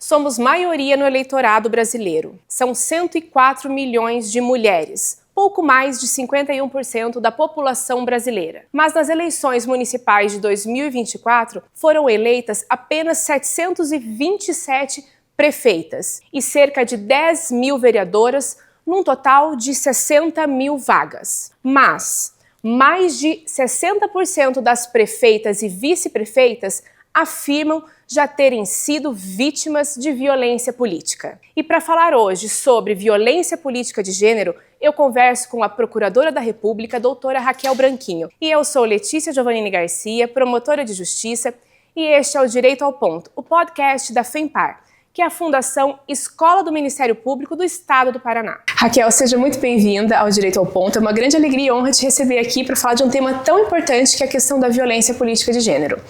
Somos maioria no eleitorado brasileiro. São 104 milhões de mulheres, pouco mais de 51% da população brasileira. Mas nas eleições municipais de 2024 foram eleitas apenas 727 prefeitas e cerca de 10 mil vereadoras, num total de 60 mil vagas. Mas mais de 60% das prefeitas e vice-prefeitas afirmam já terem sido vítimas de violência política. E para falar hoje sobre violência política de gênero, eu converso com a Procuradora da República, doutora Raquel Branquinho. E eu sou Letícia Giovannini Garcia, promotora de Justiça, e este é o Direito ao Ponto, o podcast da FEMPAR, que é a Fundação Escola do Ministério Público do Estado do Paraná. Raquel, seja muito bem-vinda ao Direito ao Ponto. É uma grande alegria e honra te receber aqui para falar de um tema tão importante que é a questão da violência política de gênero.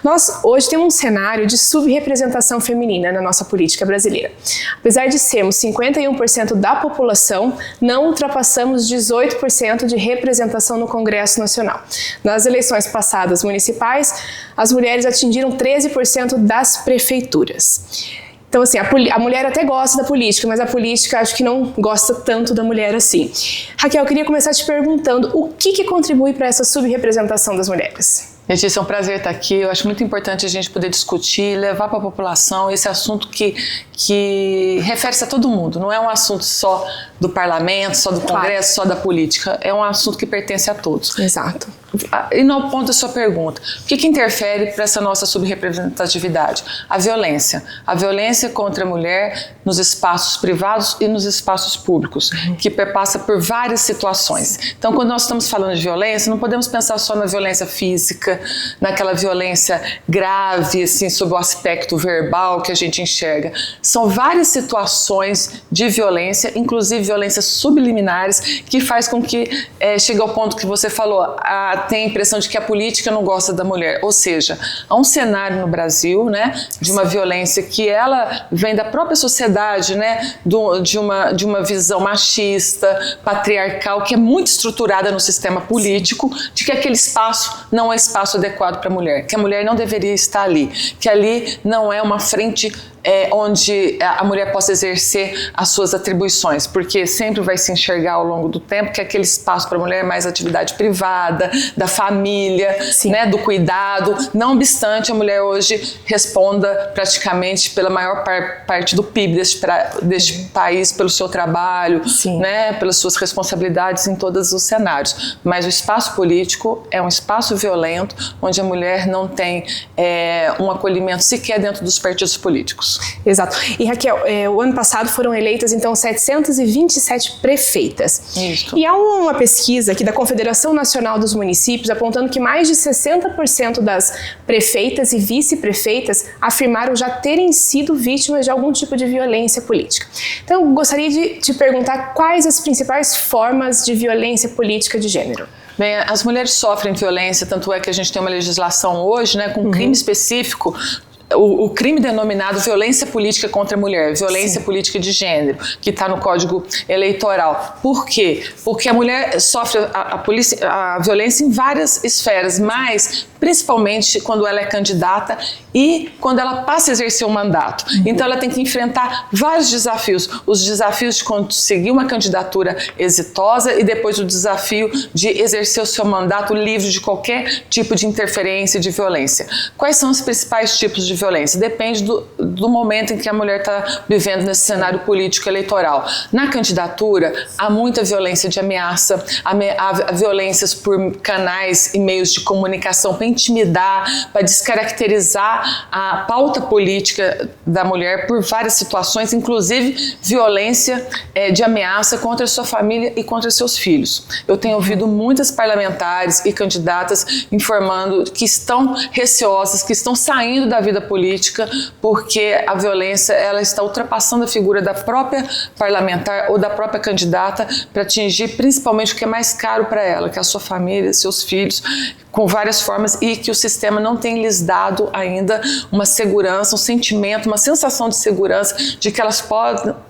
Nós hoje temos um cenário de subrepresentação feminina na nossa política brasileira. Apesar de sermos 51% da população, não ultrapassamos 18% de representação no Congresso Nacional. Nas eleições passadas municipais, as mulheres atingiram 13% das prefeituras. Então, assim, a mulher até gosta da política, mas a política acho que não gosta tanto da mulher assim. Raquel, eu queria começar te perguntando o que contribui para essa subrepresentação das mulheres? Letícia, é um prazer estar aqui. Eu acho muito importante a gente poder discutir, levar para a população esse assunto que refere-se a todo mundo. Não é um assunto só do parlamento, só do Congresso, só da política. É um assunto que pertence a todos. Exato. E no ponto da sua pergunta, o que interfere para essa nossa subrepresentatividade? A violência. A violência contra a mulher nos espaços privados e nos espaços públicos, que perpassa por várias situações. Então, quando nós estamos falando de violência, não podemos pensar só na violência física, naquela violência grave, assim, sob o aspecto verbal que a gente enxerga. São várias situações de violência, inclusive violências subliminares, que faz com que chegue ao ponto que você falou, tem a impressão de que a política não gosta da mulher. Ou seja, há um cenário no Brasil, né, de uma violência que ela vem da própria sociedade, né, de uma visão machista, patriarcal, que é muito estruturada no sistema político, de que aquele espaço não é espaço adequado para a mulher, que a mulher não deveria estar ali, que ali não é uma frente onde a mulher possa exercer as suas atribuições, porque sempre vai se enxergar ao longo do tempo que aquele espaço para a mulher é mais atividade privada, da família, né, do cuidado. Não obstante, a mulher hoje responda praticamente pela maior parte do PIB deste país, pelo seu trabalho, né, pelas suas responsabilidades em todos os cenários. Mas o espaço político é um espaço violento, onde a mulher não tem um acolhimento sequer dentro dos partidos políticos. Exato. E Raquel, o ano passado foram eleitas então 727 prefeitas. Isso. E há uma pesquisa aqui da Confederação Nacional dos Municípios apontando que mais de 60% das prefeitas e vice-prefeitas afirmaram já terem sido vítimas de algum tipo de violência política. Então, eu gostaria de te perguntar quais as principais formas de violência política de gênero. Bem, as mulheres sofrem violência, tanto é que a gente tem uma legislação hoje, né, com um crime específico, o crime denominado violência política contra a mulher, violência política de gênero, que está no Código Eleitoral. Por quê? Porque a mulher sofre a violência em várias esferas, mas principalmente quando ela é candidata e quando ela passa a exercer um mandato. Então ela tem que enfrentar vários desafios. Os desafios de conseguir uma candidatura exitosa e depois o desafio de exercer o seu mandato livre de qualquer tipo de interferência, de violência. Quais são os principais tipos de violência? Depende do momento em que a mulher está vivendo nesse cenário político eleitoral. Na candidatura, há muita violência de ameaça, há violências por canais e meios de comunicação para intimidar, para descaracterizar a pauta política da mulher por várias situações, inclusive violência de ameaça contra a sua família e contra seus filhos. Eu tenho ouvido muitas parlamentares e candidatas informando que estão receosas, que estão saindo da vida política porque a violência ela está ultrapassando a figura da própria parlamentar ou da própria candidata para atingir principalmente o que é mais caro para ela, que é a sua família, seus filhos, com várias formas, e que o sistema não tem lhes dado ainda uma segurança, um sentimento, uma sensação de segurança de que elas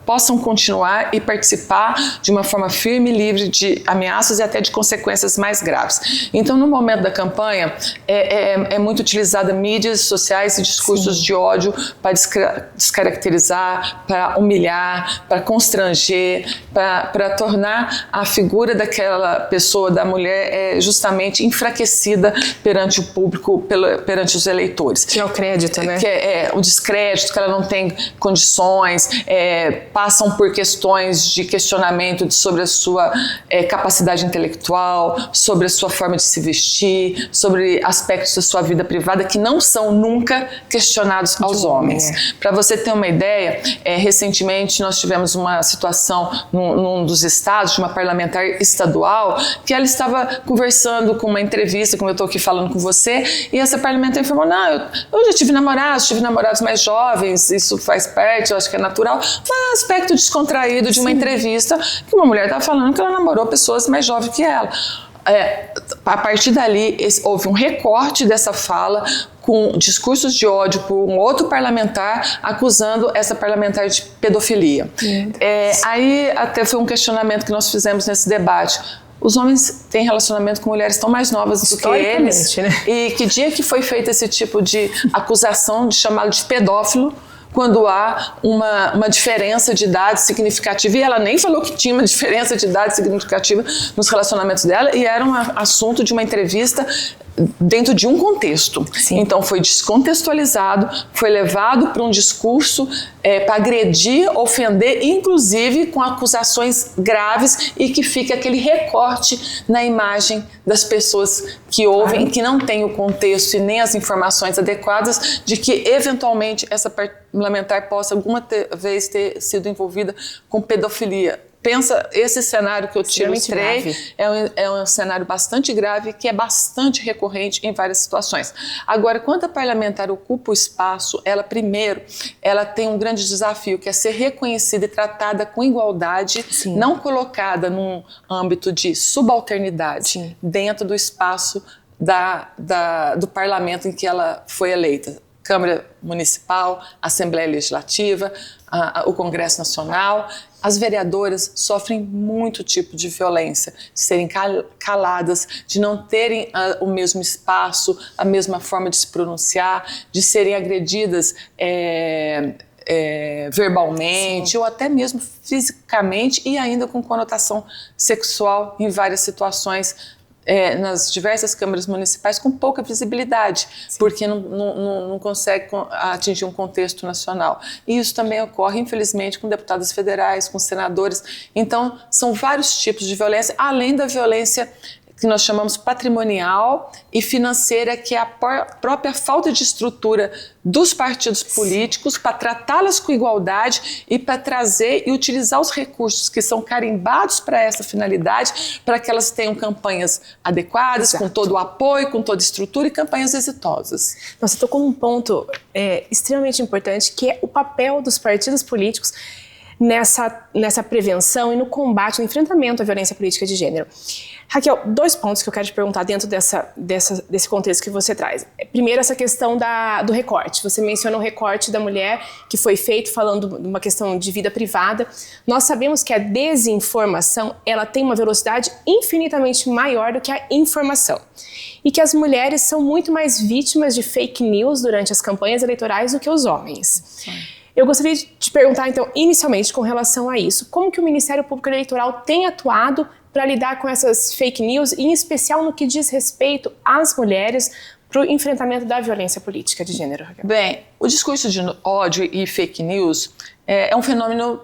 possam continuar e participar de uma forma firme e livre de ameaças e até de consequências mais graves. Então, no momento da campanha, é muito utilizada mídias sociais e discursos discursos de ódio para descaracterizar, para humilhar, para constranger, para tornar a figura daquela pessoa, da mulher, justamente enfraquecida perante o público, perante os eleitores. Que é o crédito, né? Que é o descrédito, que ela não tem condições, passam por questões de questionamento sobre a sua capacidade intelectual, sobre a sua forma de se vestir, sobre aspectos da sua vida privada que não são nunca questionados aos homens. Para você ter uma ideia, recentemente nós tivemos uma situação num dos estados, de uma parlamentar estadual, que ela estava conversando com uma entrevista, como eu estou aqui falando com você, e essa parlamentar informou, não, eu já tive namorados mais jovens, isso faz parte, eu acho que é natural, mas aspecto descontraído de uma entrevista que uma mulher estava falando que ela namorou pessoas mais jovens que ela. A partir dali, houve um recorte dessa fala com discursos de ódio por um outro parlamentar acusando essa parlamentar de pedofilia. Aí até foi um questionamento que nós fizemos nesse debate. Os homens têm relacionamento com mulheres tão mais novas do que eles, né? E que dia que foi feito esse tipo de acusação de chamá-lo de pedófilo, quando há uma diferença de idade significativa, e ela nem falou que tinha uma diferença de idade significativa nos relacionamentos dela, e era um assunto de uma entrevista dentro de um contexto. Sim. Então foi descontextualizado, foi levado para um discurso para agredir, ofender, inclusive com acusações graves, e que fica aquele recorte na imagem das pessoas que ouvem, que não têm o contexto e nem as informações adequadas de que eventualmente essa parlamentar possa alguma vez ter sido envolvida com pedofilia. Pensa, esse cenário que eu te ilustrei é um cenário bastante grave, que é bastante recorrente em várias situações. Agora, quando a parlamentar ocupa o espaço, ela tem um grande desafio, que é ser reconhecida e tratada com igualdade, não colocada num âmbito de subalternidade dentro do espaço do parlamento em que ela foi eleita. Câmara Municipal, Assembleia Legislativa, o Congresso Nacional. As vereadoras sofrem muito tipo de violência, de serem caladas, de não terem o mesmo espaço, a mesma forma de se pronunciar, de serem agredidas verbalmente ou até mesmo fisicamente, e ainda com conotação sexual em várias situações, nas diversas câmaras municipais, com pouca visibilidade, porque não consegue atingir um contexto nacional. E isso também ocorre, infelizmente, com deputados federais, com senadores. Então, são vários tipos de violência, além da violência que nós chamamos patrimonial e financeira, que é a própria falta de estrutura dos partidos políticos para tratá-las com igualdade e para trazer e utilizar os recursos que são carimbados para essa finalidade, para que elas tenham campanhas adequadas, com todo o apoio, com toda a estrutura, e campanhas exitosas. Você tocou num ponto extremamente importante, que é o papel dos partidos políticos nessa prevenção e no combate, no enfrentamento à violência política de gênero. Raquel, 2 pontos que eu quero te perguntar dentro desse contexto que você traz. Primeiro, essa questão do recorte. Você menciona o recorte da mulher que foi feito falando de uma questão de vida privada. Nós sabemos que a desinformação, ela tem uma velocidade infinitamente maior do que a informação. E que as mulheres são muito mais vítimas de fake news durante as campanhas eleitorais do que os homens. Eu gostaria de te perguntar, então, inicialmente, com relação a isso, como que o Ministério Público Eleitoral tem atuado para lidar com essas fake news, e em especial no que diz respeito às mulheres, para o enfrentamento da violência política de gênero? Bem, o discurso de ódio e fake news é um fenômeno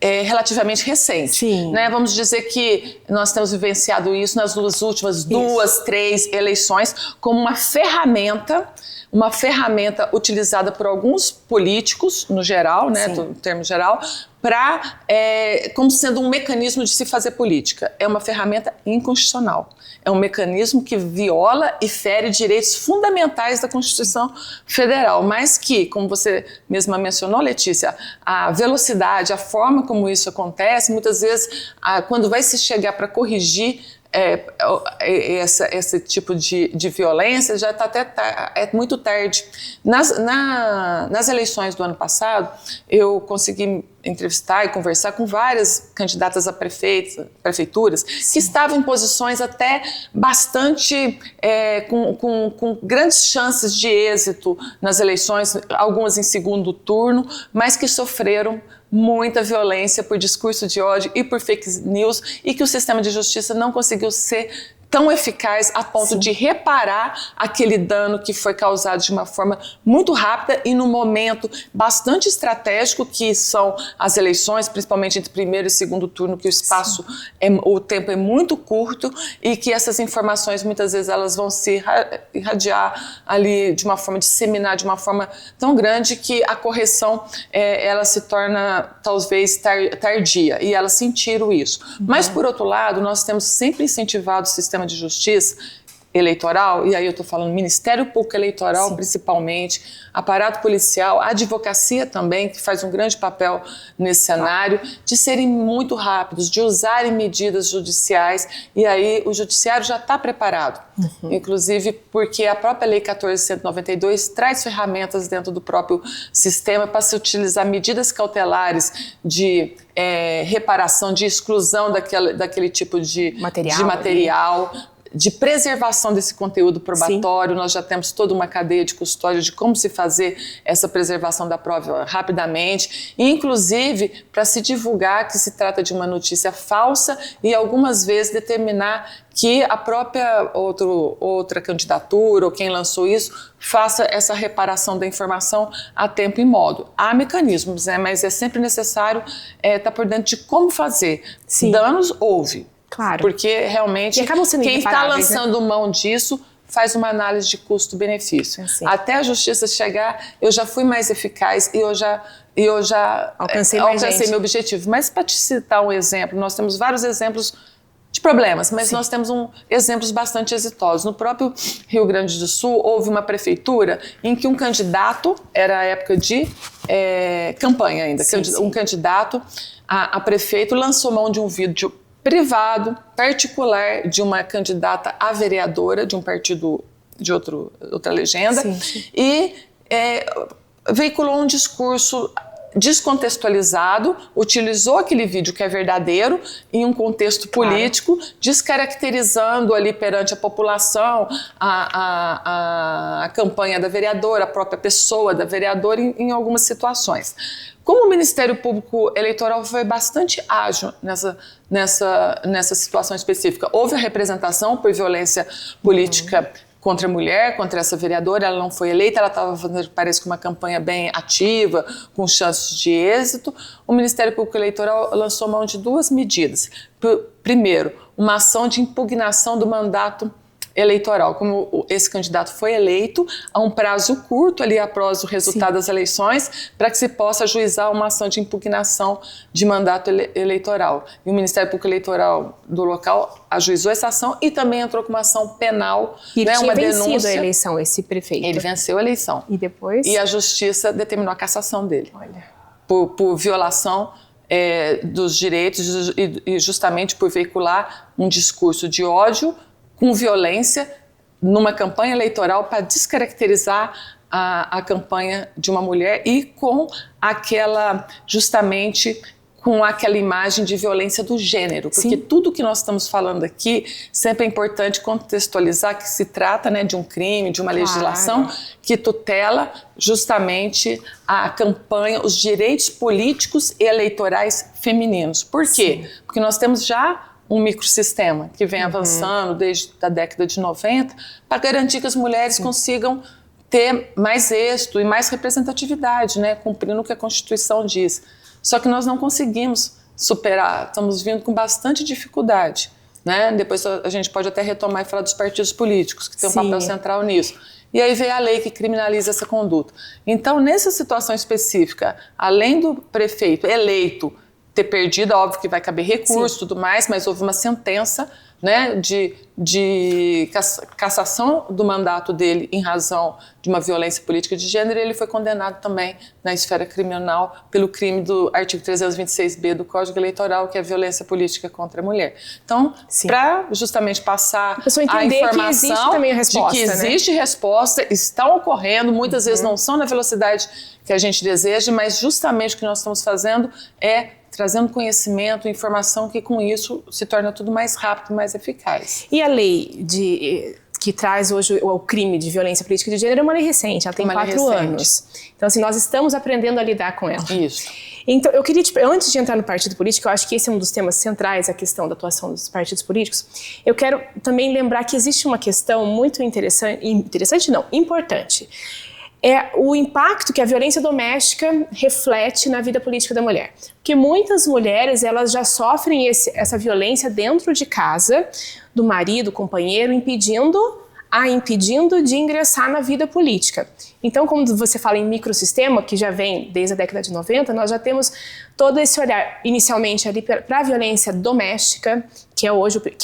relativamente recente. Sim. Né? Vamos dizer que nós temos vivenciado isso nas últimas 2, 3 eleições como uma ferramenta utilizada por alguns políticos, no geral, né, no termo geral, como sendo um mecanismo de se fazer política. É uma ferramenta inconstitucional. É um mecanismo que viola e fere direitos fundamentais da Constituição Federal, mas que, como você mesma mencionou, Letícia, a velocidade, a forma como isso acontece, muitas vezes, quando vai se chegar para corrigir esse tipo de violência já está até muito tarde. Nas eleições do ano passado, eu consegui entrevistar e conversar com várias candidatas a prefeituras que estavam em posições até bastante com grandes chances de êxito nas eleições, algumas em segundo turno, mas que sofreram muita violência por discurso de ódio e por fake news, e que o sistema de justiça não conseguiu ser tão eficaz a ponto de reparar aquele dano que foi causado de uma forma muito rápida e num momento bastante estratégico, que são as eleições, principalmente entre primeiro e segundo turno, que o espaço, o tempo é muito curto, e que essas informações muitas vezes elas vão se irradiar ali de uma forma, disseminar de uma forma tão grande que a correção ela se torna talvez tardia, e elas sentiram isso. Mas por outro lado, nós temos sempre incentivado o sistema de justiça eleitoral, e aí eu estou falando Ministério Público Eleitoral, principalmente, aparato policial, advocacia também, que faz um grande papel nesse cenário, de serem muito rápidos, de usarem medidas judiciais, e aí o judiciário já está preparado, inclusive porque a própria Lei 14.192 traz ferramentas dentro do próprio sistema para se utilizar medidas cautelares de reparação, de exclusão daquele tipo de material, de preservação desse conteúdo probatório. Nós já temos toda uma cadeia de custódia de como se fazer essa preservação da prova rapidamente, e inclusive para se divulgar que se trata de uma notícia falsa e algumas vezes determinar que a própria outra candidatura ou quem lançou isso faça essa reparação da informação a tempo e modo. Há mecanismos, mas é sempre necessário estar por dentro de como fazer. Danos houve. Claro. Porque realmente quem está lançando mão disso faz uma análise de custo-benefício. Até a justiça chegar, eu já fui mais eficaz e eu já alcancei meu objetivo. Mas para te citar um exemplo, nós temos vários exemplos de problemas, mas nós temos exemplos bastante exitosos. No próprio Rio Grande do Sul, houve uma prefeitura em que um candidato, era a época de campanha ainda, um candidato a prefeito lançou mão de um vídeo privado, particular, de uma candidata a vereadora de um partido de outra legenda, e veiculou um discurso descontextualizado, utilizou aquele vídeo que é verdadeiro em um contexto político, descaracterizando ali perante a população a campanha da vereadora, a própria pessoa da vereadora em algumas situações. Como o Ministério Público Eleitoral foi bastante ágil nessa situação específica, houve a representação por violência política contra a mulher, contra essa vereadora, ela não foi eleita, ela estava fazendo, parece que uma campanha bem ativa, com chances de êxito. O Ministério Público Eleitoral lançou mão de duas medidas. Primeiro, uma ação de impugnação do mandato eleitoral. Como esse candidato foi eleito, há um prazo curto ali após o resultado das eleições para que se possa ajuizar uma ação de impugnação de mandato eleitoral. E o Ministério Público Eleitoral do local ajuizou essa ação e também entrou com uma ação penal, e ele tinha vencido a eleição, esse prefeito. Ele venceu a eleição. E depois? E a justiça determinou a cassação dele. Por violação dos direitos e justamente por veicular um discurso de ódio com violência numa campanha eleitoral para descaracterizar a campanha de uma mulher e com aquela imagem de violência do gênero, porque tudo que nós estamos falando aqui sempre é importante contextualizar que se trata de um crime, de uma legislação que tutela justamente a campanha, os direitos políticos e eleitorais femininos. Por quê? Porque nós temos já um microsistema que vem avançando desde a década de 90 para garantir que as mulheres consigam ter mais êxito e mais representatividade, cumprindo o que a Constituição diz. Só que nós não conseguimos superar, estamos vindo com bastante dificuldade. Depois a gente pode até retomar e falar dos partidos políticos, que tem um papel central nisso. E aí veio a lei que criminaliza essa conduta. Então, nessa situação específica, além do prefeito eleito ter perdido, óbvio que vai caber recurso e tudo mais, mas houve uma sentença né, de cassação do mandato dele em razão de uma violência política de gênero, ele foi condenado também na esfera criminal pelo crime do artigo 326B do Código Eleitoral, que é a violência política contra a mulher. Então, para justamente passar a informação que existe também a resposta, de que existe resposta, estão ocorrendo, muitas vezes não são na velocidade que a gente deseja, mas justamente o que nós estamos fazendo é trazendo conhecimento, informação, que com isso se torna tudo mais rápido, mais eficaz. E a lei que traz hoje o crime de violência política de gênero é uma lei recente, ela tem 4 anos. Então, assim, nós estamos aprendendo a lidar com ela. Isso. Então, eu queria, antes de entrar no partido político, eu acho que esse é um dos temas centrais, a questão da atuação dos partidos políticos, eu quero também lembrar que existe uma questão muito importante. É o impacto que a violência doméstica reflete na vida política da mulher. Porque muitas mulheres, elas já sofrem essa violência dentro de casa, do marido, companheiro, impedindo de ingressar na vida política. Então, como você fala em microsistema, que já vem desde a década de 90, nós já temos todo esse olhar, inicialmente ali para a violência doméstica, que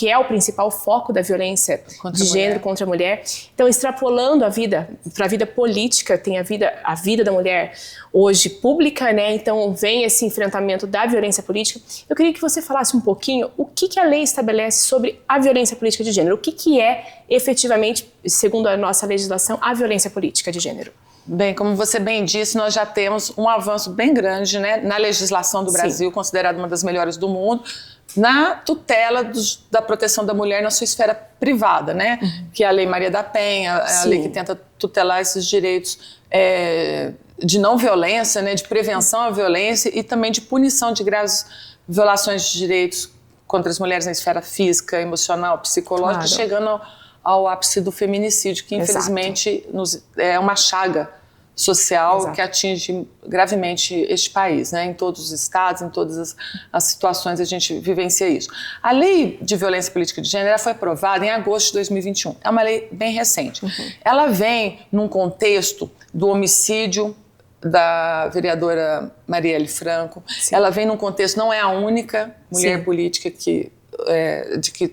é o principal foco da violência de gênero contra a mulher. Então, extrapolando a vida para a vida política, tem a vida da mulher hoje pública, né? Então, vem esse enfrentamento da violência política. Eu queria que você falasse um pouquinho o que a lei estabelece sobre a violência política de gênero, o que é efetivamente, segundo a nossa legislação, a violência política de gênero. Bem, como você bem disse, nós já temos um avanço bem grande, né, na legislação do Brasil, considerada uma das melhores do mundo, na tutela da proteção da mulher na sua esfera privada, né? Que é a Lei Maria da Penha, a lei que tenta tutelar esses direitos de não violência, né, de prevenção à violência e também de punição de graves violações de direitos contra as mulheres na esfera física, emocional, psicológica, chegando ao ápice do feminicídio, que infelizmente é uma chaga social que atinge gravemente este país, né? Em todos os estados, em todas as situações a gente vivencia isso. A Lei de Violência Política de Gênero foi aprovada em agosto de 2021. É uma lei bem recente. Ela vem num contexto do homicídio da vereadora Marielle Franco. Ela vem num contexto, não é a única mulher política que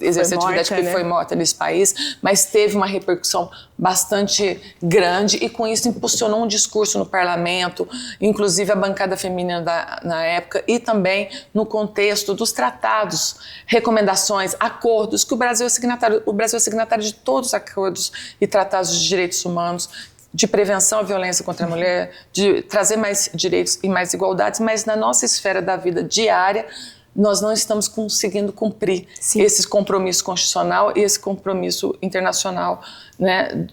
exerce atividade que foi morta nesse país, mas teve uma repercussão bastante grande e com isso impulsionou um discurso no parlamento, inclusive a bancada feminina na época e também no contexto dos tratados, recomendações, acordos que o Brasil é signatário de todos os acordos e tratados de direitos humanos, de prevenção à violência contra a mulher, de trazer mais direitos e mais igualdades, mas na nossa esfera da vida diária nós não estamos conseguindo cumprir esse compromisso constitucional e esse compromisso internacional, né,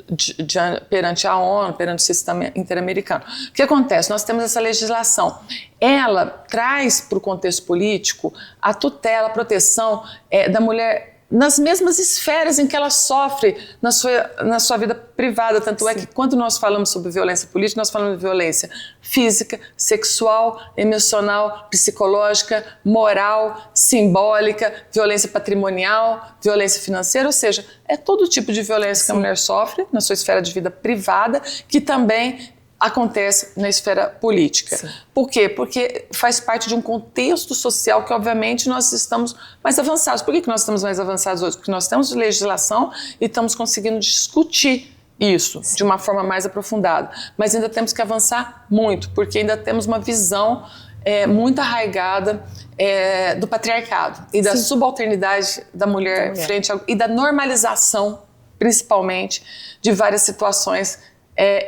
perante a ONU, perante o sistema interamericano. O que acontece? Nós temos essa legislação. Ela traz para o contexto político a tutela, a proteção da mulher nas mesmas esferas em que ela sofre na sua vida privada. Tanto é que quando nós falamos sobre violência política, nós falamos de violência física, sexual, emocional, psicológica, moral, simbólica, violência patrimonial, violência financeira, ou seja, é todo tipo de violência que a mulher sofre na sua esfera de vida privada, que também acontece na esfera política. Por quê? Porque faz parte de um contexto social que, obviamente, nós estamos mais avançados. Por que nós estamos mais avançados hoje? Porque nós temos legislação e estamos conseguindo discutir isso de uma forma mais aprofundada. Mas ainda temos que avançar muito, porque ainda temos uma visão muito arraigada do patriarcado e da subalternidade da mulher e da normalização, principalmente, de várias situações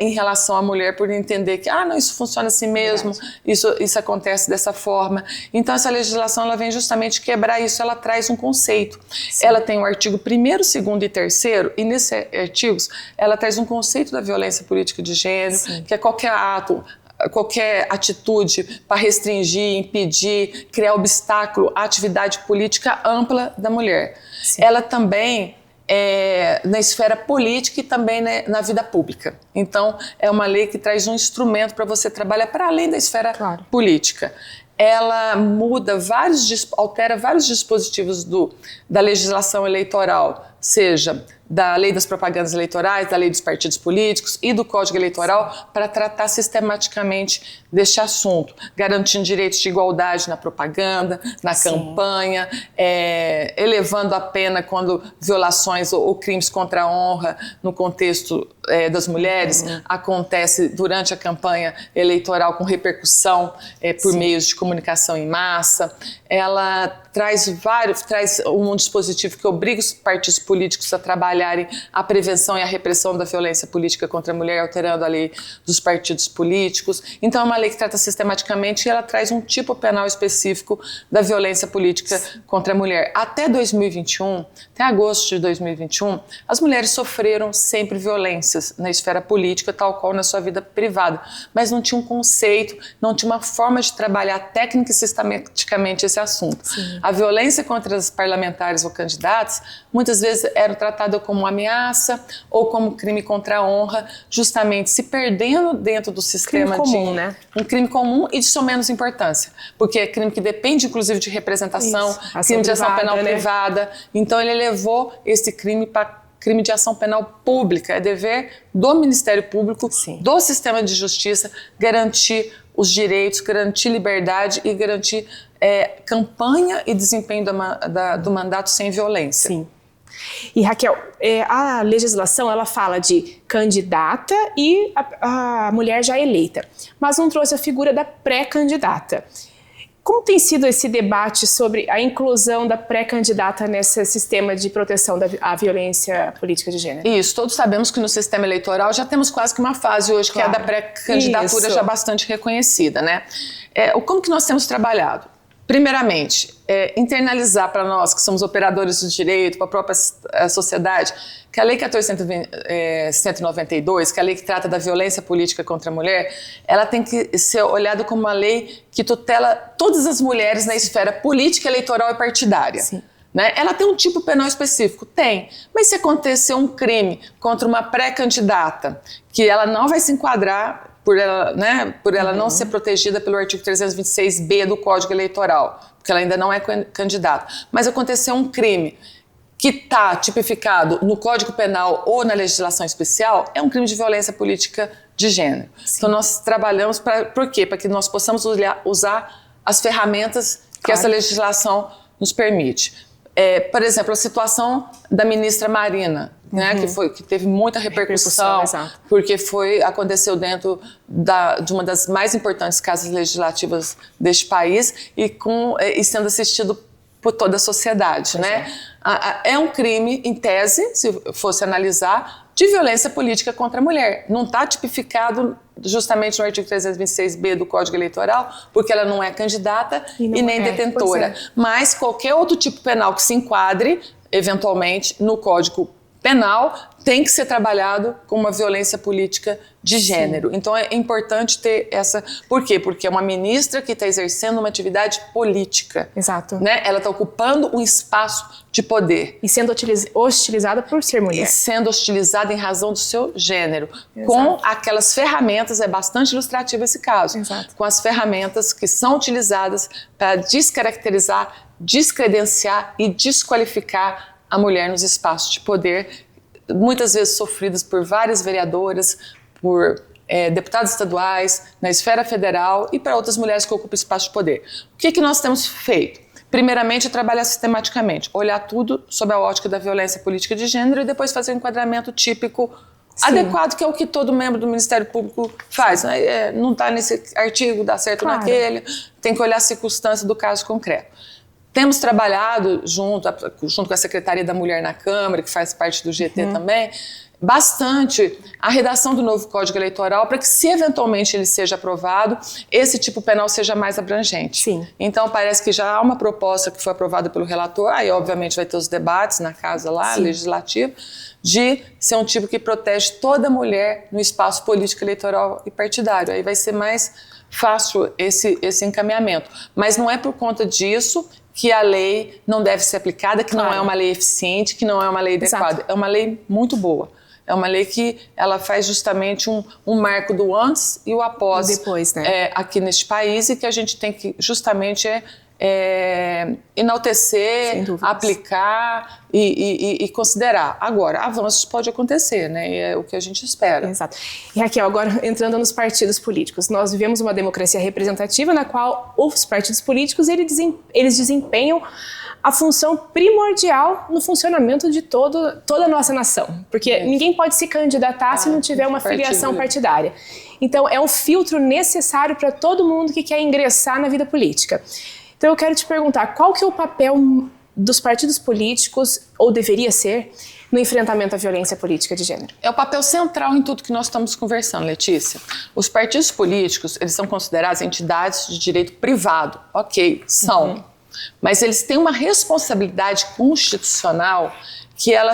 em relação à mulher, por entender que não, isso funciona assim mesmo, isso acontece dessa forma. Então essa legislação ela vem justamente quebrar isso, ela traz um conceito. Ela tem o artigo 1º, 2º e 3º, e nesses artigos ela traz um conceito da violência política de gênero, que é qualquer ato, qualquer atitude para restringir, impedir, criar obstáculo à atividade política ampla da mulher. Ela também na esfera política e também na vida pública. Então, é uma lei que traz um instrumento para você trabalhar para além da esfera política. Ela altera vários dispositivos da legislação eleitoral, seja da lei das propagandas eleitorais, da lei dos partidos políticos e do Código Eleitoral para tratar sistematicamente deste assunto, garantindo direitos de igualdade na propaganda, na campanha, elevando a pena quando violações ou crimes contra a honra no contexto das mulheres acontece durante a campanha eleitoral com repercussão por meios de comunicação em massa. Ela traz um dispositivo que obriga os partidos políticos a trabalharem a prevenção e a repressão da violência política contra a mulher, alterando a lei dos partidos políticos. Então é uma lei que trata sistematicamente e ela traz um tipo penal específico da violência política contra a mulher. Até 2021, até agosto de 2021, as mulheres sofreram sempre violências na esfera política, tal qual na sua vida privada, mas não tinha um conceito, não tinha uma forma de trabalhar técnica e sistematicamente esse assunto. Sim. A violência contra as parlamentares ou candidatos muitas vezes era tratada como ameaça ou como crime contra a honra, justamente se perdendo dentro do sistema crime comum, né? Um crime comum e de sua menos importância, porque é crime que depende inclusive de representação, crime de ação penal privada. Então ele levou esse crime para crime de ação penal pública. É dever do Ministério Público, do sistema de justiça, garantir os direitos, garantir liberdade e garantir campanha e desempenho do mandato sem violência. Sim. E Raquel, a legislação ela fala de candidata e a mulher já eleita, mas não trouxe a figura da pré-candidata. Como tem sido esse debate sobre a inclusão da pré-candidata nesse sistema de proteção da violência política de gênero? Isso, todos sabemos que no sistema eleitoral já temos quase que uma fase hoje, que é a da pré-candidatura já bastante reconhecida, né? Como que nós temos trabalhado? Primeiramente, internalizar para nós, que somos operadores do direito, para a própria sociedade, que a Lei 14.192, que é a lei que trata da violência política contra a mulher, ela tem que ser olhada como uma lei que tutela todas as mulheres na esfera política, eleitoral e partidária. Sim. Né? Ela tem um tipo penal específico? Tem. Mas se acontecer um crime contra uma pré-candidata, que ela não vai se enquadrar por ela não ser protegida pelo artigo 326B do Código Eleitoral, porque ela ainda não é candidata. Mas aconteceu um crime que está tipificado no Código Penal ou na legislação especial, é um crime de violência política de gênero. Sim. Então nós trabalhamos por quê? Para que nós possamos usar as ferramentas que essa legislação nos permite. Por exemplo, a situação da ministra Marina, né, que teve muita repercussão porque aconteceu dentro de uma das mais importantes casas legislativas deste país e sendo assistido por toda a sociedade. Né? É um crime, em tese, se fosse analisar, de violência política contra a mulher. Não está tipificado justamente no artigo 326B do Código Eleitoral, porque ela não é candidata e nem detentora. Mas qualquer outro tipo penal que se enquadre, eventualmente, no Código Penal, tem que ser trabalhado com uma violência política de gênero. Sim. Então é importante ter essa... Por quê? Porque é uma ministra que está exercendo uma atividade política. Exato. Né? Ela está ocupando um espaço de poder. E sendo hostilizada por ser mulher. E sendo hostilizada em razão do seu gênero. Exato. Com aquelas ferramentas, é bastante ilustrativo esse caso. Exato. Com as ferramentas que são utilizadas para descaracterizar, descredenciar e desqualificar a mulher nos espaços de poder, muitas vezes sofridas por várias vereadoras, por deputados estaduais, na esfera federal e para outras mulheres que ocupam espaço de poder. O que nós temos feito? Primeiramente, é trabalhar sistematicamente, olhar tudo sob a ótica da violência política de gênero e depois fazer um enquadramento típico adequado, que é o que todo membro do Ministério Público faz. Não está nesse artigo, dá certo naquele, tem que olhar a circunstância do caso concreto. Temos trabalhado junto com a Secretaria da Mulher na Câmara, que faz parte do GT também, bastante a redação do novo Código Eleitoral para que, se eventualmente ele seja aprovado, esse tipo penal seja mais abrangente. Sim. Então, parece que já há uma proposta que foi aprovada pelo relator, aí obviamente vai ter os debates na casa lá, legislativa, de ser um tipo que protege toda mulher no espaço político, eleitoral e partidário. Aí vai ser mais fácil esse encaminhamento. Mas não é por conta disso que a lei não deve ser aplicada, que não é uma lei eficiente, que não é uma lei adequada. É uma lei muito boa. É uma lei que ela faz justamente um marco do antes e o após. Depois, né? Aqui neste país, e que a gente tem que justamente enaltecer, aplicar e considerar. Agora, avanços pode acontecer, né? E é o que a gente espera. Exato. E Raquel, agora entrando nos partidos políticos, nós vivemos uma democracia representativa na qual os partidos políticos eles desempenham a função primordial no funcionamento de toda a nossa nação. Porque ninguém pode se candidatar se não tiver uma filiação partidária. Então, é um filtro necessário para todo mundo que quer ingressar na vida política. Então, eu quero te perguntar, qual que é o papel dos partidos políticos, ou deveria ser, no enfrentamento à violência política de gênero? É o papel central em tudo que nós estamos conversando, Letícia. Os partidos políticos, eles são considerados entidades de direito privado. Ok, são. Mas eles têm uma responsabilidade constitucional que ela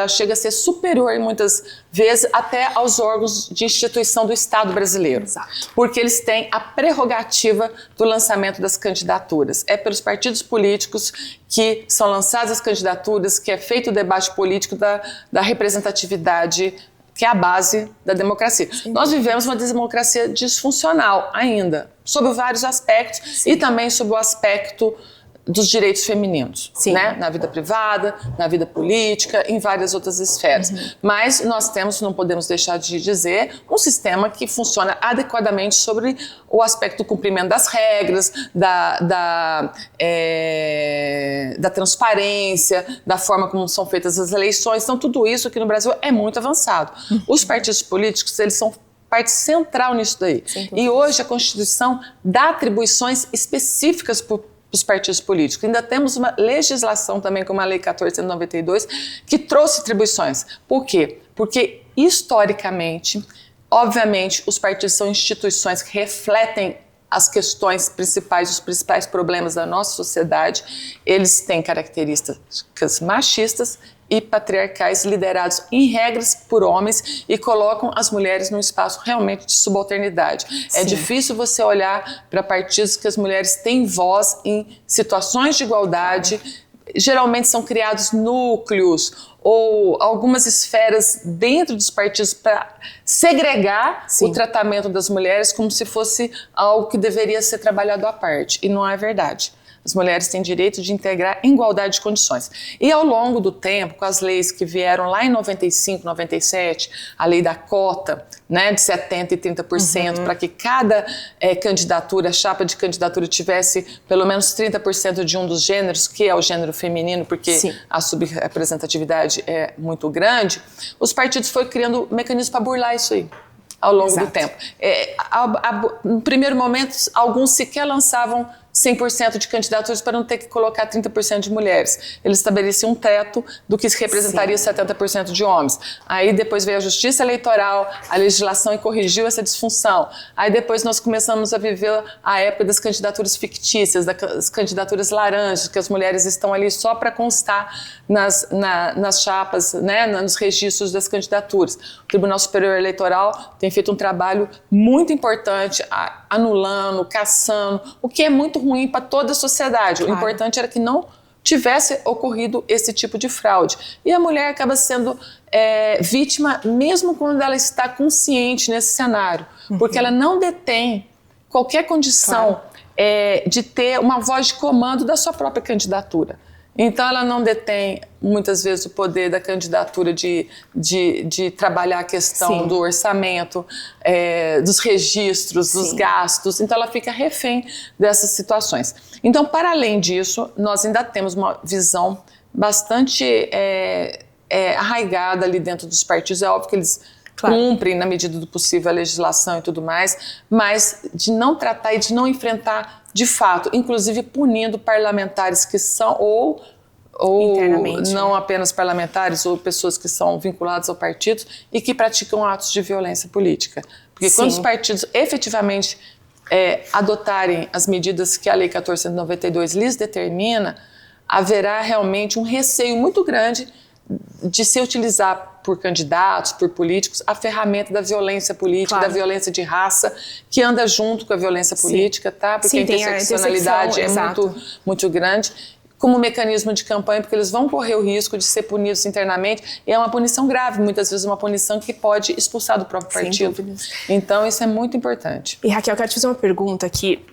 chega a ser superior, muitas vezes, até aos órgãos de instituição do Estado brasileiro. Exato. Porque eles têm a prerrogativa do lançamento das candidaturas. É pelos partidos políticos que são lançadas as candidaturas, que é feito o debate político da representatividade, que é a base da democracia. Sim. Nós vivemos uma democracia disfuncional ainda, sob vários aspectos. Sim. E também sob o aspecto dos direitos femininos, né? Na vida privada, na vida política, em várias outras esferas. Mas nós temos, não podemos deixar de dizer, um sistema que funciona adequadamente sobre o aspecto do cumprimento das regras, da transparência, da forma como são feitas as eleições. Então, tudo isso aqui no Brasil é muito avançado. Os partidos políticos, eles são parte central nisso daí. E hoje a Constituição dá atribuições específicas os partidos políticos. Ainda temos uma legislação também, como a Lei 14.192, que trouxe atribuições. Por quê? Porque, historicamente, obviamente, os partidos são instituições que refletem as questões principais, os principais problemas da nossa sociedade. Eles têm características machistas e patriarcais, liderados em regras por homens, e colocam as mulheres num espaço realmente de subalternidade. Sim. É difícil você olhar para partidos que as mulheres têm voz em situações de igualdade. Geralmente são criados núcleos ou algumas esferas dentro dos partidos para segregar o tratamento das mulheres como se fosse algo que deveria ser trabalhado à parte. E não é verdade. As mulheres têm direito de integrar em igualdade de condições. E ao longo do tempo, com as leis que vieram lá em 95, 97, a lei da cota, né, de 70% e 30%, para que cada candidatura, chapa de candidatura tivesse pelo menos 30% de um dos gêneros, que é o gênero feminino, porque a subrepresentatividade é muito grande, os partidos foram criando mecanismos para burlar isso aí ao longo do tempo. No primeiro momento, alguns sequer lançavam 100% de candidaturas para não ter que colocar 30% de mulheres. Eles estabeleciam um teto do que representaria 70% de homens. Aí depois veio a Justiça Eleitoral, a legislação, e corrigiu essa disfunção. Aí depois nós começamos a viver a época das candidaturas fictícias, das candidaturas laranjas, que as mulheres estão ali só para constar nas chapas, né, nos registros das candidaturas. O Tribunal Superior Eleitoral tem feito um trabalho muito importante, anulando, cassando, o que é muito ruim para toda a sociedade. Claro. O importante era que não tivesse ocorrido esse tipo de fraude. E a mulher acaba sendo vítima mesmo quando ela está consciente nesse cenário, porque ela não detém qualquer condição de ter uma voz de comando da sua própria candidatura. Então ela não detém muitas vezes o poder da candidatura de trabalhar a questão do orçamento, dos registros, dos gastos. Então ela fica refém dessas situações. Então, para além disso, nós ainda temos uma visão bastante arraigada ali dentro dos partidos. É óbvio que eles cumprem, na medida do possível, a legislação e tudo mais, mas de não tratar e de não enfrentar de fato, inclusive punindo parlamentares que são ou não apenas parlamentares, ou pessoas que são vinculadas ao partido e que praticam atos de violência política. Porque quando os partidos efetivamente adotarem as medidas que a Lei 14.192 lhes determina, haverá realmente um receio muito grande de se utilizar por candidatos, por políticos, a ferramenta da violência política, da violência de raça, que anda junto com a violência política, tá? Porque a interseccionalidade é muito grande, como mecanismo de campanha, porque eles vão correr o risco de ser punidos internamente, e é uma punição grave, muitas vezes uma punição que pode expulsar do próprio partido. Então isso é muito importante. E Raquel, eu quero te fazer uma pergunta que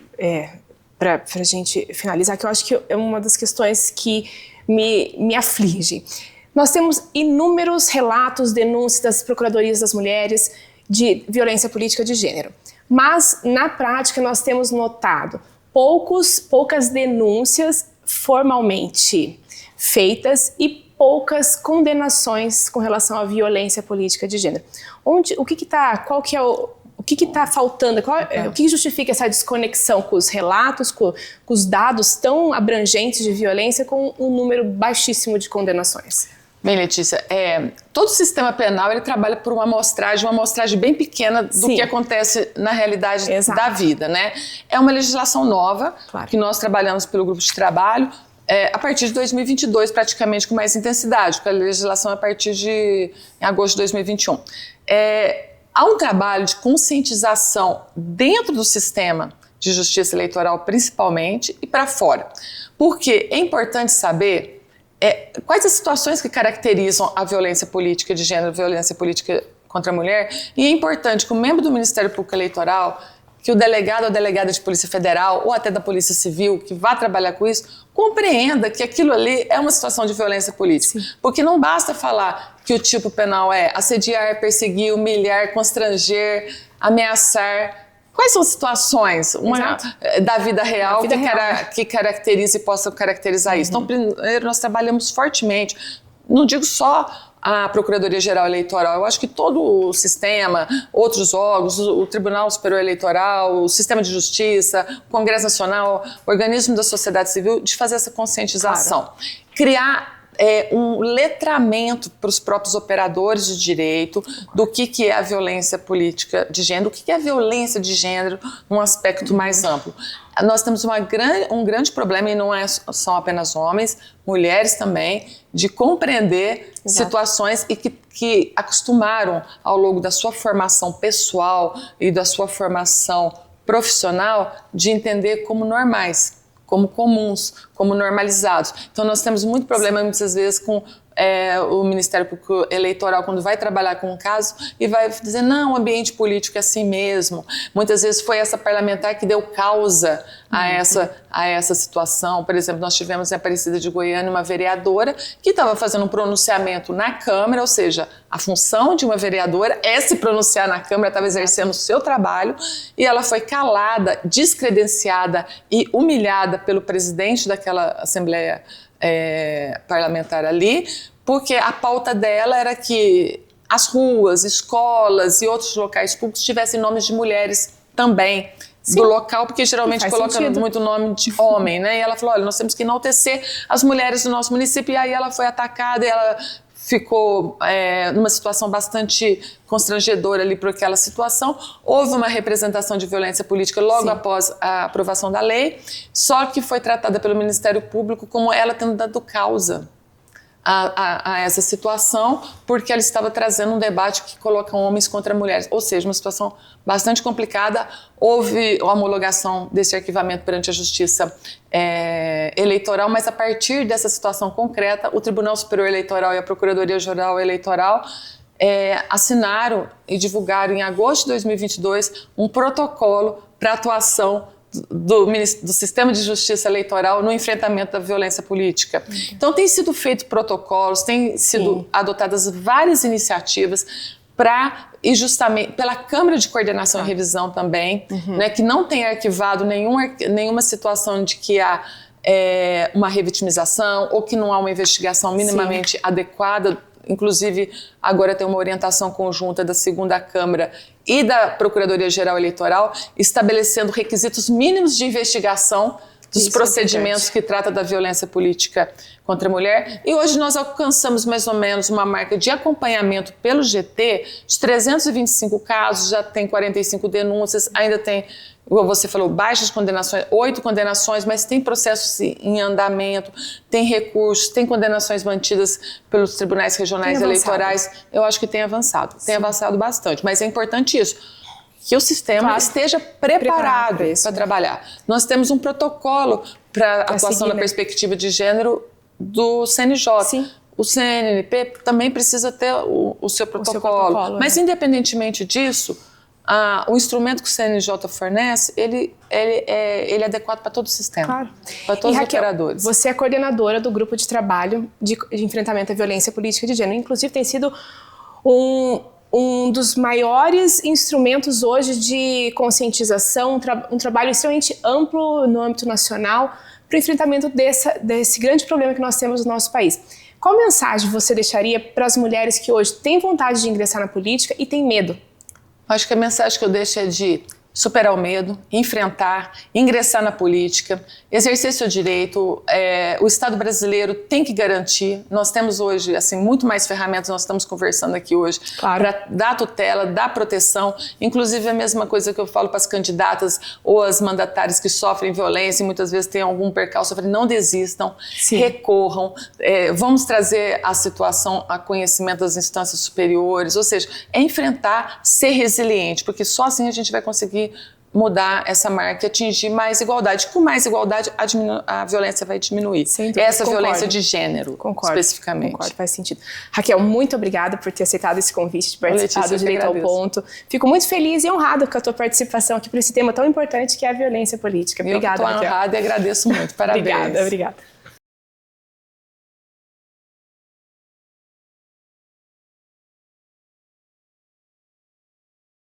para a gente finalizar, que eu acho que é uma das questões que me aflige. Nós temos inúmeros relatos, denúncias das procuradorias das mulheres de violência política de gênero. Mas, na prática, nós temos notado poucas denúncias formalmente feitas e poucas condenações com relação à violência política de gênero. O que está faltando? O que justifica essa desconexão com os relatos, com os dados tão abrangentes de violência, com um número baixíssimo de condenações? Bem, Letícia, todo o sistema penal ele trabalha por uma amostragem bem pequena do que acontece na realidade da vida, né? É uma legislação nova, que nós trabalhamos pelo grupo de trabalho, a partir de 2022, praticamente com mais intensidade, porque a legislação é a partir de agosto de 2021. Há um trabalho de conscientização dentro do sistema de justiça eleitoral, principalmente, e para fora. Porque é importante saber quais as situações que caracterizam a violência política de gênero, a violência política contra a mulher, e é importante que o membro do Ministério Público Eleitoral, que o delegado ou delegada de Polícia Federal ou até da Polícia Civil que vá trabalhar com isso, compreenda que aquilo ali é uma situação de violência política. Sim. Porque não basta falar que o tipo penal é assediar, perseguir, humilhar, constranger, ameaçar. Quais são as situações da vida real que caracteriza e possa caracterizar isso? Então, primeiro, nós trabalhamos fortemente, não digo só a Procuradoria-Geral Eleitoral, eu acho que todo o sistema, outros órgãos, o Tribunal Superior Eleitoral, o Sistema de Justiça, o Congresso Nacional, o organismo da sociedade civil, de fazer essa conscientização. Claro. Criar um letramento para os próprios operadores de direito do que é a violência política de gênero, o que é a violência de gênero num aspecto mais amplo. Nós temos um grande problema, e não são apenas homens, mulheres também, de compreender situações e que acostumaram ao longo da sua formação pessoal e da sua formação profissional de entender como normais, como comuns, como normalizados. Então nós temos muito problema muitas vezes com o Ministério Público Eleitoral, quando vai trabalhar com um caso e vai dizer, não, o ambiente político é assim mesmo. Muitas vezes foi essa parlamentar que deu causa a essa situação. Por exemplo, nós tivemos em Aparecida de Goiânia uma vereadora que estava fazendo um pronunciamento na Câmara, ou seja, a função de uma vereadora é se pronunciar na Câmara, estava exercendo o seu trabalho, e ela foi calada, descredenciada e humilhada pelo presidente daquela Assembleia parlamentar ali, porque a pauta dela era que as ruas, escolas e outros locais públicos tivessem nomes de mulheres também. Sim. Do local, porque geralmente coloca muito nome de homem, né? E ela falou, olha, nós temos que enaltecer as mulheres do nosso município, e aí ela foi atacada e ela ficou numa situação bastante constrangedora ali por aquela situação. Houve uma representação de violência política logo após a aprovação da lei, só que foi tratada pelo Ministério Público como ela tendo dado causa a essa situação, porque ela estava trazendo um debate que coloca homens contra mulheres, ou seja, uma situação bastante complicada. Houve a homologação desse arquivamento perante a Justiça Eleitoral, mas a partir dessa situação concreta, o Tribunal Superior Eleitoral e a Procuradoria-Geral Eleitoral assinaram e divulgaram em agosto de 2022 um protocolo para atuação do Sistema de Justiça Eleitoral no enfrentamento da violência política. Então, tem sido feito protocolos, tem sido adotadas várias iniciativas e justamente pela Câmara de Coordenação e Revisão também, né, que não tem arquivado nenhuma situação de que há uma revitimização ou que não há uma investigação minimamente adequada. Inclusive, agora tem uma orientação conjunta da 2ª Câmara e da Procuradoria-Geral Eleitoral, estabelecendo requisitos mínimos de investigação dos procedimentos que trata da violência política contra a mulher. E hoje nós alcançamos mais ou menos uma marca de acompanhamento pelo GT de 325 casos, já tem 45 denúncias, ainda tem, como você falou, baixas condenações, 8 condenações, mas tem processos em andamento, tem recursos, tem condenações mantidas pelos tribunais regionais eleitorais. Eu acho que tem avançado bastante, mas é importante isso, que o sistema esteja preparado para trabalhar. Nós temos um protocolo para atuação na perspectiva de gênero do CNJ. Sim. O CNNP também precisa ter o seu protocolo. Mas, independentemente disso, o instrumento que o CNJ fornece, ele é adequado para todo o sistema, claro, para todos os Raquel, operadores. Você é coordenadora do grupo de trabalho de enfrentamento à violência política de gênero. Inclusive, tem sido um dos maiores instrumentos hoje de conscientização, um trabalho extremamente amplo no âmbito nacional para o enfrentamento desse grande problema que nós temos no nosso país. Qual mensagem você deixaria para as mulheres que hoje têm vontade de ingressar na política e têm medo? Acho que a mensagem que eu deixo é de superar o medo, enfrentar, ingressar na política, exercer seu direito. O Estado brasileiro tem que garantir. Nós temos hoje assim, muito mais ferramentas, nós estamos conversando aqui hoje, claro, para dar tutela, dar proteção. Inclusive a mesma coisa que eu falo para as candidatas ou as mandatárias que sofrem violência e muitas vezes têm algum percalço, eu falo, não desistam, sim, recorram, vamos trazer a situação a conhecimento das instâncias superiores, ou seja, é enfrentar, ser resiliente, porque só assim a gente vai conseguir mudar essa marca e atingir mais igualdade. Com mais igualdade, a violência vai diminuir. Essa violência de gênero, especificamente. Concordo, faz sentido. Raquel, muito obrigada por ter aceitado esse convite, de participar do Direito ao Ponto. Fico muito feliz e honrada com a tua participação aqui por esse tema tão importante que é a violência política. Obrigada, Raquel. Eu estou honrada e agradeço muito. Parabéns. Obrigada.